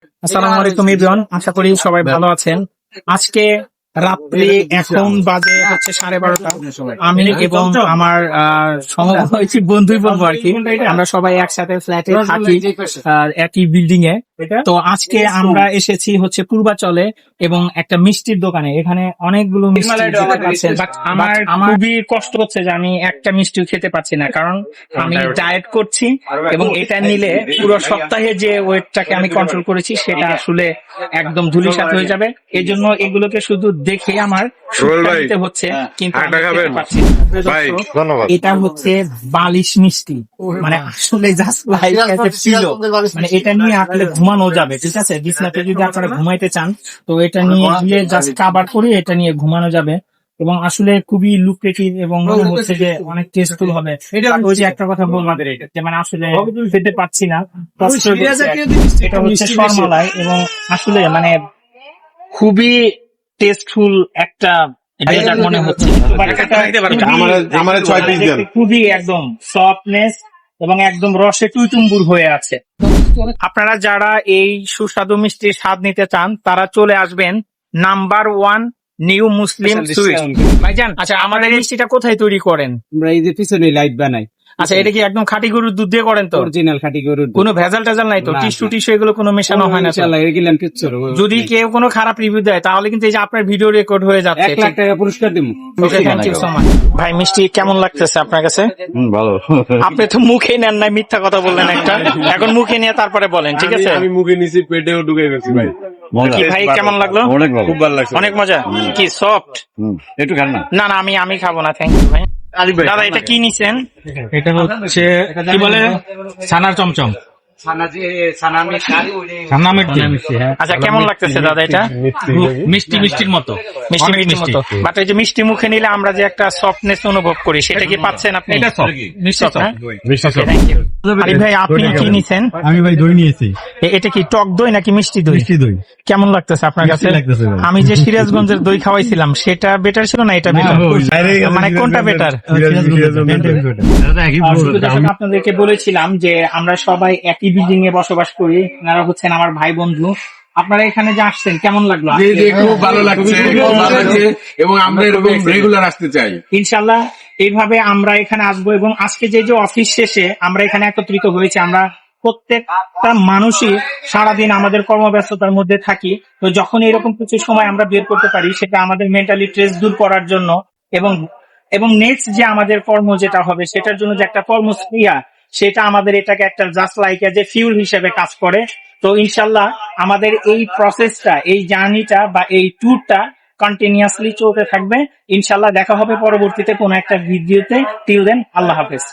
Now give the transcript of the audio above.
আসসালামু আলাইকুম এভরিওয়ান, আশা করি সবাই ভালো আছেন। আজকে রাত্রি এখন বাজে হচ্ছে 12:30। আমি এবং আমার সমবয়সী বন্ধুই বলবো আর কি, আমরা সবাই একসাথে ফ্ল্যাটে থাকি, একই বিল্ডিং এ। তো আজকে আমরা এসেছি হচ্ছে পূর্বাচলে এবং একটা মিষ্টির দোকানে। এখানে অনেকগুলো মিষ্টি দিতে পারছেন, বাট আমার খুবই কষ্ট হচ্ছে যে আমি একটা মিষ্টিও খেতে পাচ্ছি না, কারণ আমি ডায়েট করছি এবং এটা নিলে পুরো সপ্তাহে যে ওয়েটটাকে আমি কন্ট্রোল করেছি সেটা আসলে একদম ধূলিসাৎ হয়ে যাবে। এই জন্য এগুলোকে শুধু দেখে আমার দিতে হচ্ছে, কিন্তু আমি খেতে পারছি না। এটা হচ্ছে বালিশ মিষ্টি, মানে আসলে জাস্ট লাইক ছিল, মানে এটা নিয়ে আসলে ঘুমানো যাবে, ঠিক আছে? বিছনাতে যদি আপনারা ঘুমাইতে চান তো এটা নিয়ে গিয়ে জাস্ট কাভার করে এটা নিয়ে ঘুমানো যাবে এবং আসলে খুবই লুক্রেটিভ এবং মনে হচ্ছে যে অনেক টেস্টফুল হবে। ওই যে একটা কথা বললাম যে মানে আসলে খেতে পারছি না, এটা হচ্ছে শর্মালাই এবং আসলে মানে খুবই টেস্টফুল একটা ডেজার্ট মনে হচ্ছে। খুবই একদম সফটনেস এবং একদম রসে টুইটুম্বুর হয়ে আছে। আপনারা যারা এই সুস্বাদু মিষ্টির স্বাদ নিতে চান তারা চলে আসবেন নাম্বার 1 নিউ মুসলিম সুইট। ভাইজান, আচ্ছা আমাদের এই মিষ্টিটা কোথায় তৈরি করেন? আমরা এই যে পিছনে লাইট বানাই। আচ্ছা, এটা কি একদম খাঁটি গরুর দুধ দিয়ে করেন তো? অরিজিনাল খাঁটি গরুর দুধ। কোনো ভেজাল টেজাল নাই তো? টিস্যু এগুলো কোনো মেশানো হয় না তো? ইনশাআল্লাহ এগুলো কিচ্ছু না। যদি কেউ কোনো খারাপ রিভিউ দেয় তাহলে কিন্তু এই যে আপনার ভিডিও রেকর্ড হয়ে যাচ্ছে। 1 লাখ টাকা পুরস্কার দিব। Thank you so much. ভাই, মিষ্টি কেমন লাগতেছে আপনার কাছে? ভালো। আপনি তো মুখে নেন নাই, মিথ্যা কথা বললেন একটা, এখন মুখে নিয়ে তারপরে বলেন, ঠিক আছে? আমি মুখে নিছি, পেটেও ঢুকে গেছি ভাই। কি ভাই, কেমন লাগলো? অনেক ভালো, খুব ভালো লাগছে, অনেক মজা। কি সফট? একটু খান না। না না, আমি খাবো না, থ্যাংক ইউ ভাই। দাদা, এটা কি নিছেন? এটা হচ্ছে কি বলে, ছানার চমচম, ছানা মিষ্টি। হ্যাঁ, আচ্ছা, কেমন লাগতেছে দাদা এটা? মিষ্টির মতো, মিষ্টি অনেক মিষ্টির মতো, বাট এই যে মিষ্টি মুখে নিলে আমরা যে একটা সফটনেস অনুভব করি সেটা কি পাচ্ছেন আপনি? এটা সফট, মিষ্টি Soft, হ্যাঁ? সফট। Thank you. আরিফ ভাই, আপনি কি নিছেন? আমি ভাই দই নিয়েছি। এটা কি টক দই নাকি মিষ্টি দই? মিষ্টি দই। কেমন লাগতেছে আপনার কাছে? মিষ্টি লাগতেছে ভাই। আমি যে সিরাজগঞ্জের দই খাওয়াইছিলাম সেটা বেটার ছিল না এটা বেটার? মানে কোনটা বেটার? আপনাদেরকে বলেছিলাম যে আমরা সবাই একই বিল্ডিং এ বসবাস করি, আপনারা হচ্ছেন আমার ভাই বন্ধু। আপনারা এখানে যে আসছেন কেমন লাগলো? খুব ভালো লাগছে এবং আমরা এরকম রেগুলার আসতে চাই ইনশাল্লাহ। এইভাবে আমরা এখানে আসবো এবং আজকে যে অফিস শেষে আমরা এখানে একত্রিত হয়েছি, আমরা প্রত্যেকটা মানুষই সারাদিন আমাদের কর্মব্যস্ততার মধ্যে থাকি, তো যখন এরকম কিছু সময় আমরা বের করতে পারি সেটা আমাদের মেন্টালি স্ট্রেস দূর করার জন্য এবং নেক্সট যে আমাদের কর্ম যেটা হবে সেটার জন্য যে একটা কর্মক্রিয়া, সেটা আমাদের এটাকে একটা জাস্ট লাইক যে ফিউল হিসেবে কাজ করে। তো ইনশাল্লাহ আমাদের এই প্রসেসটা, এই জার্নিটা বা এই ট্যুরটা কন্টিনিউয়াসলি চলতে থাকবে। ইনশাল্লাহ দেখা হবে পরবর্তীতে কোনো একটা ভিডিওতে। টিল দেন, আল্লাহ হাফেজ।